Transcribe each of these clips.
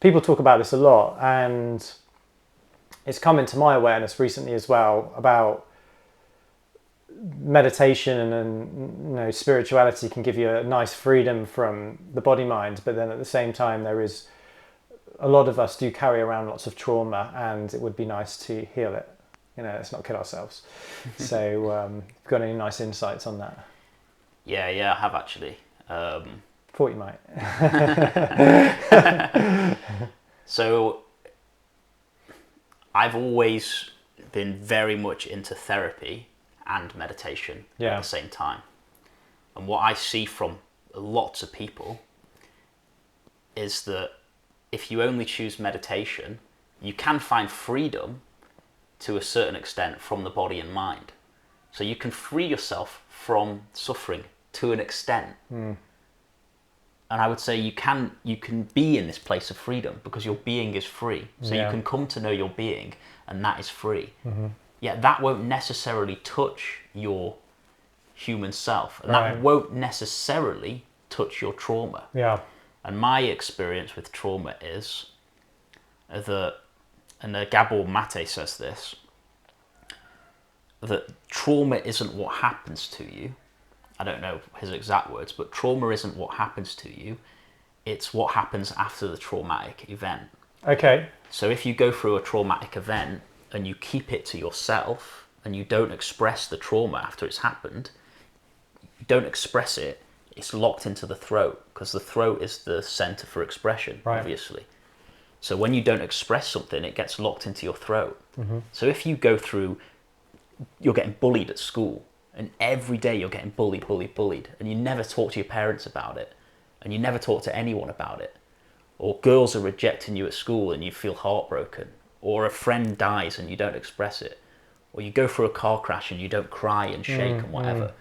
people talk about this a lot, and it's come into my awareness recently as well about meditation and spirituality can give you a nice freedom from the body mind, but then at the same time there is a lot of us do carry around lots of trauma, and it would be nice to heal it. Let's not kill ourselves. So got any nice insights on that? Yeah, I have actually. Thought you might. So I've always been very much into therapy and meditation at the same time. And what I see from lots of people is that if you only choose meditation, you can find freedom to a certain extent from the body and mind. So you can free yourself from suffering to an extent. And I would say you can be in this place of freedom because your being is free. So you can come to know your being, and that is free. Yet that won't necessarily touch your human self, and that won't necessarily touch your trauma. And my experience with trauma is that, and Gabor Mate says this, that trauma isn't what happens to you. I don't know his exact words, but trauma isn't what happens to you. It's what happens after the traumatic event. Okay. So if you go through a traumatic event and you keep it to yourself and you don't express the trauma after it's happened, you don't express it, it's locked into the throat, because the throat is the center for expression, obviously. So when you don't express something, it gets locked into your throat. So if you go through, you're getting bullied at school, and every day you're getting bullied, and you never talk to your parents about it, and you never talk to anyone about it, or girls are rejecting you at school and you feel heartbroken, or a friend dies and you don't express it, or you go through a car crash and you don't cry and shake and whatever.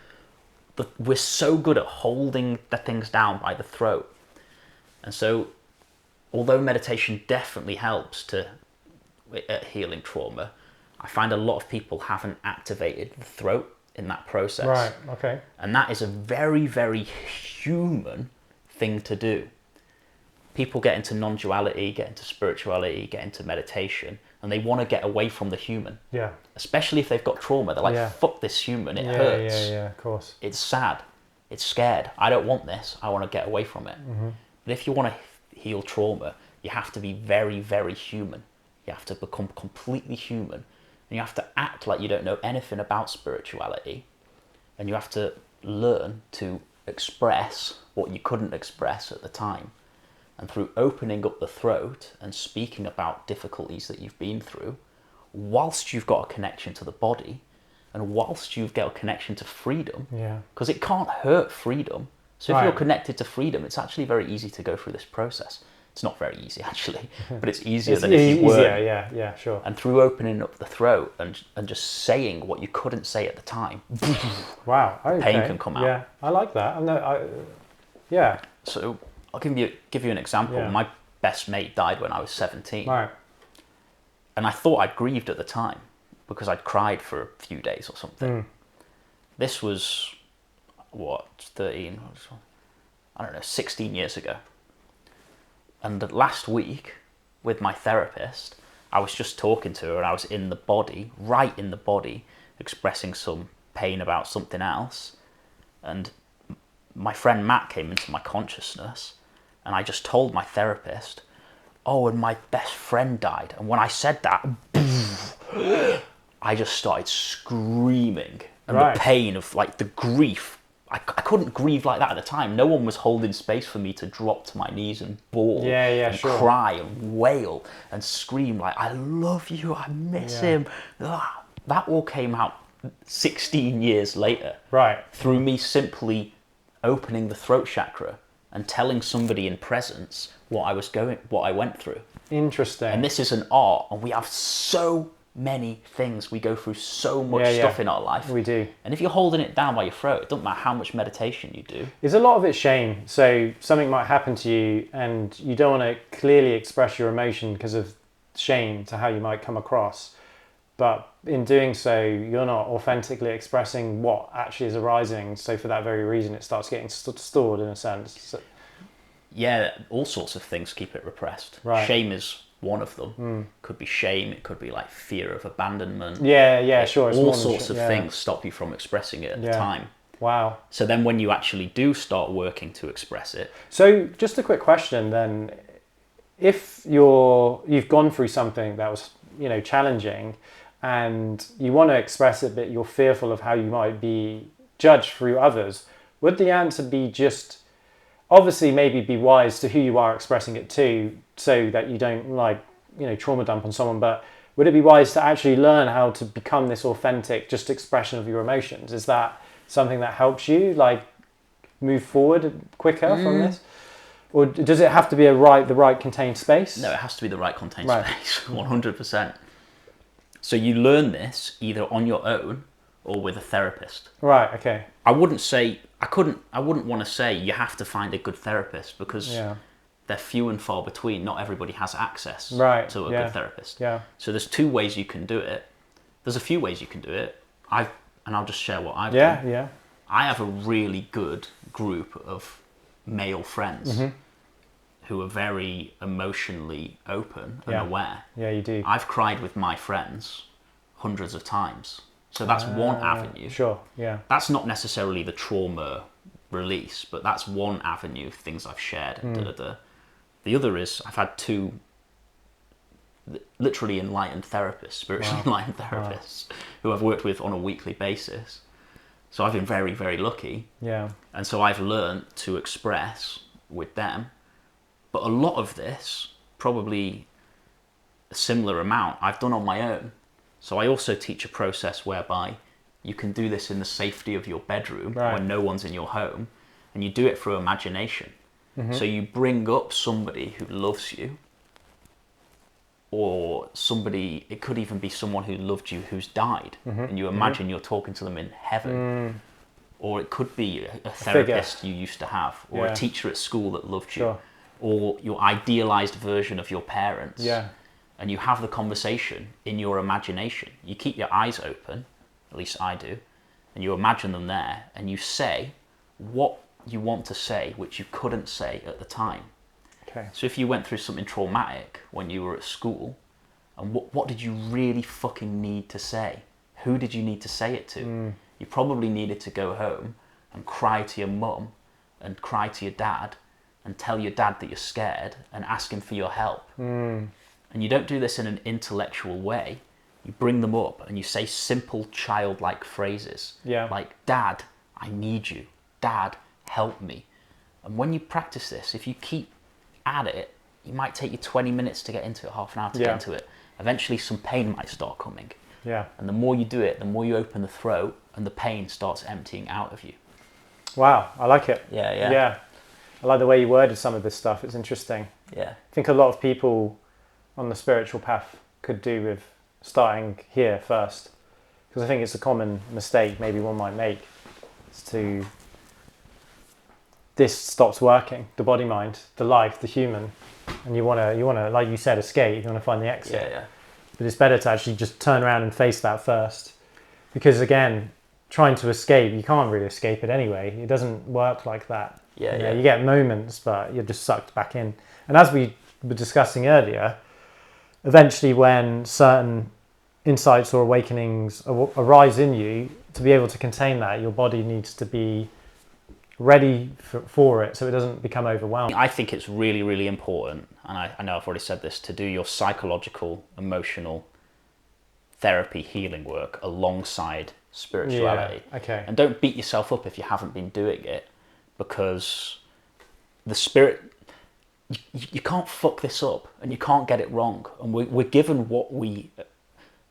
But we're so good at holding the things down by the throat. And so, although meditation definitely helps at healing trauma, I find a lot of people haven't activated the throat in that process. Right, okay. And that is a very, very human thing to do. People get into non-duality, get into spirituality, get into meditation, and they want to get away from the human. Yeah. Especially if they've got trauma. They're like, fuck this human, it hurts. Yeah, of course. It's sad. It's scared. I don't want this. I want to get away from it. But if you want to heal trauma, you have to be very, very human. You have to become completely human. And you have to act like you don't know anything about spirituality. And you have to learn to express what you couldn't express at the time. And through opening up the throat and speaking about difficulties that you've been through, whilst you've got a connection to the body, and whilst you've got a connection to freedom, because it can't hurt freedom. So if you're connected to freedom, it's actually very easy to go through this process. It's not very easy, actually, but it's easier than if you weren't. Yeah, sure. And through opening up the throat and just saying what you couldn't say at the time, wow, okay. Pain can come out. Yeah, I like that. Yeah. So I'll give you an example. Yeah. My best mate died when I was 17. Right. And I thought I'd grieved at the time because I'd cried for a few days or something. This was, 16 years ago. And last week, with my therapist, I was just talking to her and I was in the body, right in the body, expressing some pain about something else. And my friend Matt came into my consciousness and I just told my therapist, oh, and my best friend died. And when I said that, I just started screaming. And the pain of the grief, I couldn't grieve like that at the time. No one was holding space for me to drop to my knees and bawl and cry and wail and scream like, I love you, I miss him. That all came out 16 years later. Right. Through me simply opening the throat chakra and telling somebody in presence what I went through. Interesting. And this is an art, and we have so many things. We go through so much stuff in our life. We do. And if you're holding it down by your throat, it doesn't matter how much meditation you do. There's a lot of it shame. So something might happen to you and you don't want to clearly express your emotion because of shame to how you might come across. But in doing so, you're not authentically expressing what actually is arising. So for that very reason, it starts getting stored in a sense. So, Yeah, all sorts of things keep it repressed. Right. Shame is one of them. Could be shame. It could be like fear of abandonment. Yeah, sure. It's All more than sorts of yeah. things stop you from expressing it at the Yeah. time. Wow. So then when you actually do start working to express it, So just a quick question then. If you've gone through something that was, challenging and you want to express it, but you're fearful of how you might be judged through others, would the answer be just obviously maybe be wise to who you are expressing it to so that you don't trauma dump on someone, but would it be wise to actually learn how to become this authentic just expression of your emotions? Is that something that helps you move forward quicker from this? Or does it have to be the right contained space? No, it has to be the right contained space, 100%. So you learn this either on your own or with a therapist. Right, okay. I wouldn't want to say you have to find a good therapist because they're few and far between. Not everybody has access to a good therapist. Yeah. So there's two ways you can do it. There's a few ways you can do it. I'll just share what I've done. Yeah. I have a really good group of male friends who are very emotionally open and aware. Yeah, you do. I've cried with my friends hundreds of times. So that's one avenue. Sure, yeah. That's not necessarily the trauma release, but that's one avenue of things I've shared. The other is I've had two literally enlightened therapists, spiritually enlightened therapists, who I've worked with on a weekly basis. So I've been very, very lucky. Yeah. And so I've learned to express with them. But a lot of this, probably a similar amount, I've done on my own. So I also teach a process whereby you can do this in the safety of your bedroom when no one's in your home, and you do it through imagination. So you bring up somebody who loves you, or somebody, it could even be someone who loved you who's died, and you imagine you're talking to them in heaven. Or it could be a therapist you used to have, or a teacher at school that loved you, or your idealized version of your parents. Yeah. And you have the conversation in your imagination. You keep your eyes open, at least I do, and you imagine them there, and you say what you want to say, which you couldn't say at the time. Okay. So if you went through something traumatic when you were at school, and what did you really fucking need to say? Who did you need to say it to? You probably needed to go home and cry to your mum and cry to your dad and tell your dad that you're scared and ask him for your help. And you don't do this in an intellectual way. You bring them up and you say simple childlike phrases. Like, Dad, I need you. Dad, help me. And when you practice this, if you keep at it, it might take you 20 minutes to get into it, half an hour to get into it. Eventually some pain might start coming. And the more you do it, the more you open the throat and the pain starts emptying out of you. Wow, I like it. Yeah. I like the way you worded some of this stuff. It's interesting. Yeah. I think a lot of people on the spiritual path could do with starting here first, because I think it's a common mistake maybe one might make, is to this stops working, the body mind, the life, the human, and you want to like you said, escape. You want to find the exit. But it's better to actually just turn around and face that first, because again, trying to escape, you can't really escape it anyway. It doesn't work like that. You get moments, but you're just sucked back in. And as we were discussing earlier, eventually when certain insights or awakenings arise in you, to be able to contain that, your body needs to be ready for it so it doesn't become overwhelmed. I think it's really, really important, and I know I've already said this, to do your psychological, emotional therapy healing work alongside spirituality. And don't beat yourself up if you haven't been doing it, because the spirit, you can't fuck this up and you can't get it wrong, and we're given what we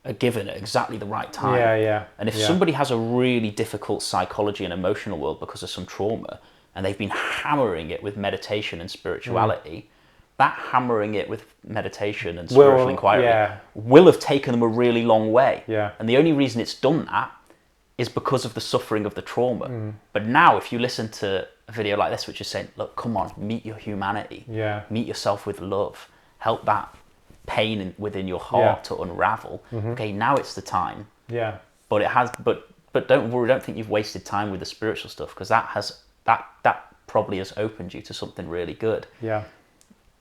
are given at exactly the right time. And if somebody has a really difficult psychology and emotional world because of some trauma, and they've been hammering it with meditation and spirituality, that hammering it with meditation and spiritual inquiry will have taken them a really long way. And the only reason it's done that is because of the suffering of the trauma. But now if you listen to a video like this, which is saying, look, come on, meet your humanity, meet yourself with love, help that pain within your heart to unravel. Okay, now it's the time. But it has, but don't worry, don't think you've wasted time with the spiritual stuff, because that probably has opened you to something really good. Yeah.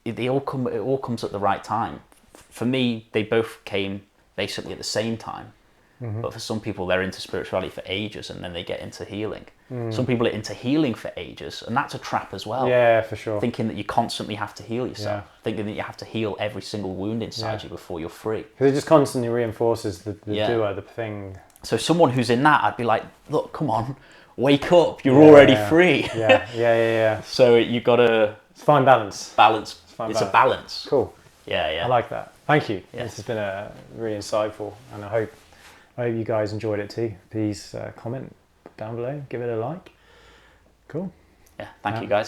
It all comes at the right time. For me, they both came basically at the same time. But for some people, they're into spirituality for ages and then they get into healing. Some people are into healing for ages, and that's a trap as well. Yeah, for sure. Thinking that you constantly have to heal yourself. Yeah. Thinking that you have to heal every single wound inside you before you're free. Because it just constantly reinforces the doer, the thing. So someone who's in that, I'd be like, look, come on, wake up, you're already free. Yeah. So you got to... It's fine balance. It's a balance. Cool. Yeah. I like that. Thank you. Yeah. This has been really insightful, and I hope you guys enjoyed it too. Please comment down below, give it a like. Cool. Yeah, thank you guys.